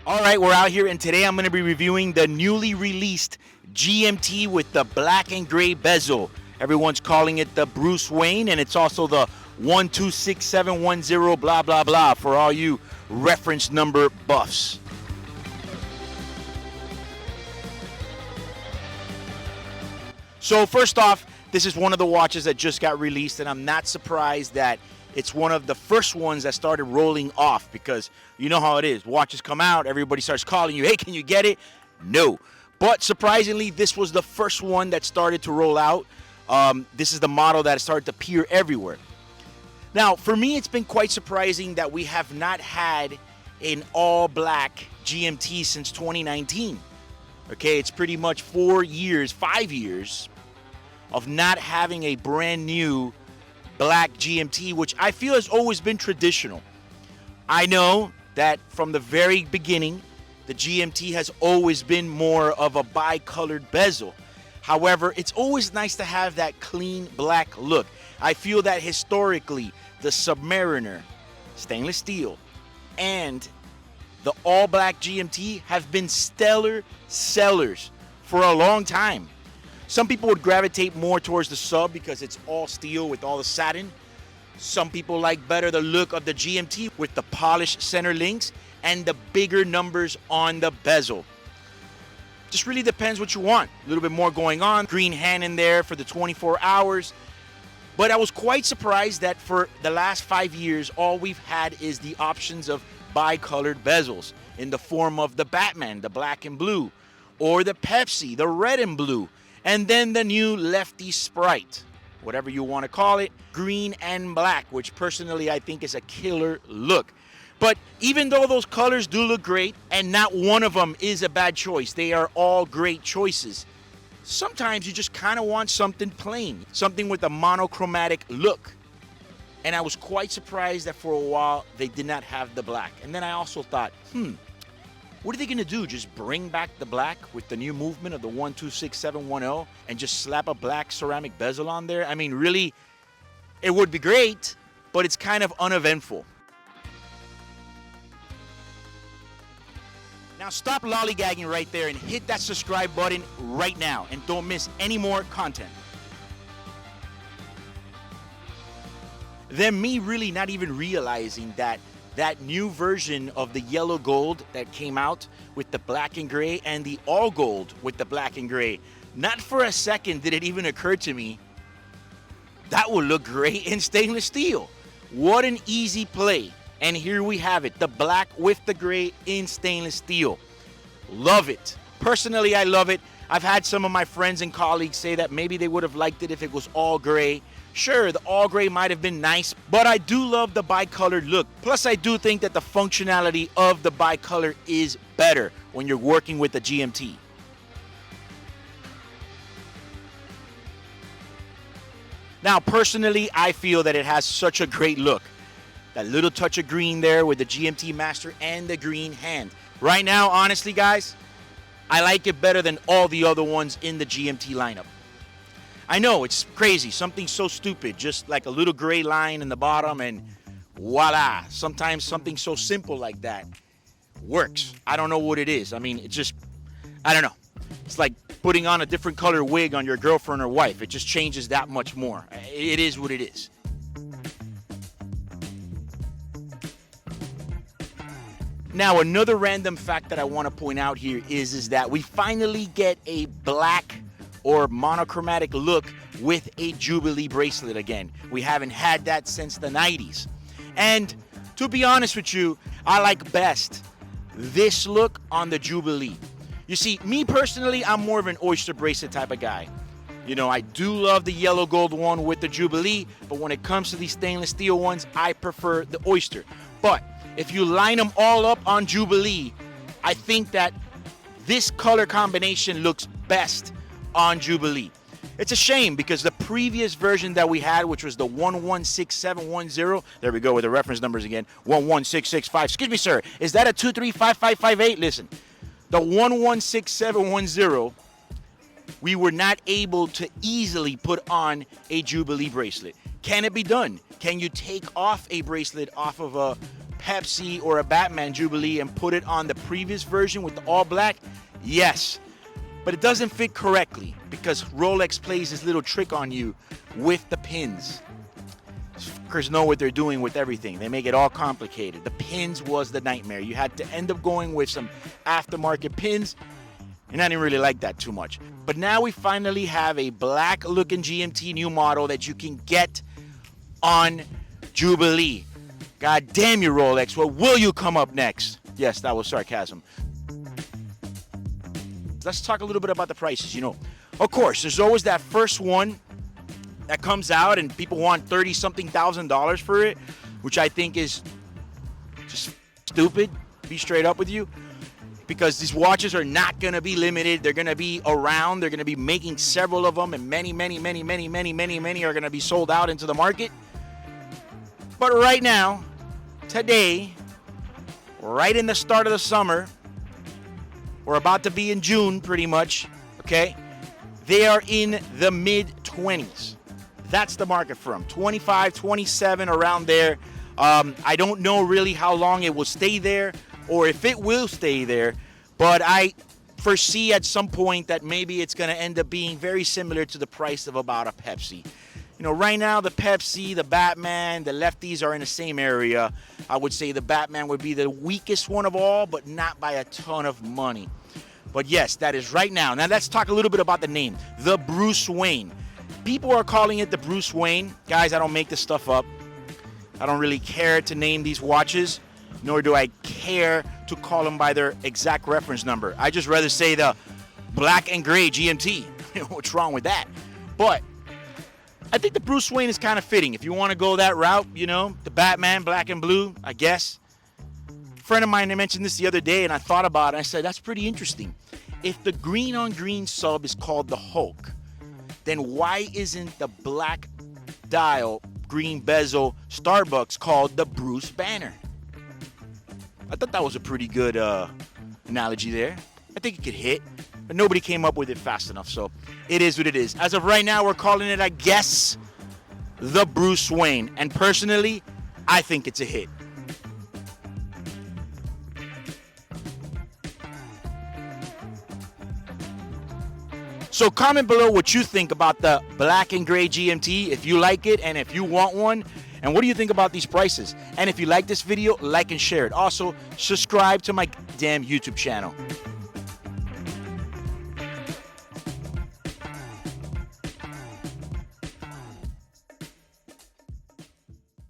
All right, we're out here, and today I'm going to be reviewing the newly released GMT with the black and gray bezel. Everyone's calling it the Bruce Wayne, and it's also the 126710 blah blah blah for all you reference number buffs. So first off, this is one of the watches that just got released, and I'm not surprised that it's one of the first ones that started rolling off, because you know how it is. Watches come out, everybody starts calling you, hey, can you get it? No. But surprisingly, this was the first one that started to roll out. This is the model that started to appear everywhere. Now, for me, it's been quite surprising that we have not had an all-black GMT since 2019. Okay, it's pretty much 5 years of not having a brand new black GMT, which I feel has always been traditional. I know that from the very beginning, the GMT has always been more of a bi-colored bezel. However, it's always nice to have that clean black look. I feel that historically, the Submariner, stainless steel, and the all-black GMT have been stellar sellers for a long time. Some people would gravitate more towards the sub because it's all steel with all the satin. Some people like better the look of the GMT with the polished center links and the bigger numbers on the bezel. Just really depends what you want. A little bit more going on. Green hand in there for the 24 hours. But I was quite surprised that for the last 5 years, all we've had is the options of bi-colored bezels in the form of the Batman, the black and blue, or the Pepsi, the red and blue. And then the new Lefty Sprite, whatever you want to call it, green and black, which personally I think is a killer look. But even though those colors do look great, and not one of them is a bad choice, they are all great choices. Sometimes you just kind of want something plain, something with a monochromatic look. And I was quite surprised that for a while they did not have the black. And then I also thought, what are they going to do? Just bring back the black with the new movement of the 126710 and just slap a black ceramic bezel on there? I mean, really, it would be great, but it's kind of uneventful. Now stop lollygagging right there and hit that subscribe button right now and don't miss any more content. Then me really not even realizing that new version of the yellow gold that came out with the black and gray and the all gold with the black and gray, not for a second did it even occur to me that would look great in stainless steel. What an easy play. And here we have it, the black with the gray in stainless steel. Love it. Personally, I love it. I've had some of my friends and colleagues say that maybe they would have liked it if it was all gray. Sure, the all gray might have been nice, but I do love the bi-colored look. Plus, I do think that the functionality of the bi-color is better when you're working with the GMT. Now, personally, I feel that it has such a great look. That little touch of green there with the GMT Master and the green hand. Right now, honestly, guys, I like it better than all the other ones in the GMT lineup. I know, it's crazy, something so stupid, just like a little gray line in the bottom and voila. Sometimes something so simple like that works. I don't know what it is. I mean, it just, I don't know. It's like putting on a different color wig on your girlfriend or wife. It just changes that much more. It is what it is. Now, another random fact that I want to point out here is that we finally get a black or monochromatic look with a Jubilee bracelet again. We haven't had that since the 90s. And to be honest with you, I like best this look on the Jubilee. You see, me personally, I'm more of an oyster bracelet type of guy. You know, I do love the yellow gold one with the Jubilee, but when it comes to these stainless steel ones, I prefer the oyster. But if you line them all up on Jubilee, I think that this color combination looks best on Jubilee. It's a shame because the previous version that we had, which was the 116710, there we go with the reference numbers again, 11665. Excuse me, sir, is that a 235558? Listen, the 116710, we were not able to easily put on a Jubilee bracelet. Can it be done? Can you take off a bracelet off of a Pepsi or a Batman Jubilee and put it on the previous version with the all black? Yes. But it doesn't fit correctly because Rolex plays this little trick on you with the pins. Fuckers know what they're doing with everything. They make it all complicated. The pins was the nightmare. You had to end up going with some aftermarket pins, and I didn't really like that too much. But now we finally have a black-looking GMT new model that you can get on Jubilee. God damn you, Rolex. What will you come up next? Yes, that was sarcasm. Let's talk a little bit about the prices. You know, of course, there's always that first one that comes out and people want $30-something thousand for it, which I think is just stupid, to be straight up with you, because these watches are not going to be limited. They're going to be around. They're going to be making several of them, and many are going to be sold out into the market. But right now, today, right in the start of the summer, we're about to be in June pretty much, okay? They are in the mid-20s. That's the market for them. 25, 27, around there. I don't know really how long it will stay there or if it will stay there, but I foresee at some point that maybe it's going to end up being very similar to the price of about a Pepsi. You know, right now the Pepsi, the Batman, the lefties are in the same area. I would say the Batman would be the weakest one of all, but not by a ton of money. But yes, that is right now. Now let's talk a little bit about the name, the Bruce Wayne. People are calling it the Bruce Wayne. Guys, I don't make this stuff up. I don't really care to name these watches, nor do I care to call them by their exact reference number. I just rather say the black and gray GMT. What's wrong with that? But I think the Bruce Wayne is kind of fitting. If you want to go that route, you know, the Batman, black and blue, I guess. A friend of mine mentioned this the other day, and I thought about it. I said, that's pretty interesting. If the green on green sub is called the Hulk, then why isn't the black dial, green bezel Starbucks called the Bruce Banner? I thought that was a pretty good analogy there. I think it could hit, but nobody came up with it fast enough, so it is what it is. As of right now, we're calling it, I guess, the Bruce Wayne. And personally, I think it's a hit. So comment below what you think about the black and gray GMT, if you like it and if you want one. And what do you think about these prices? And if you like this video, like and share it. Also, subscribe to my damn YouTube channel.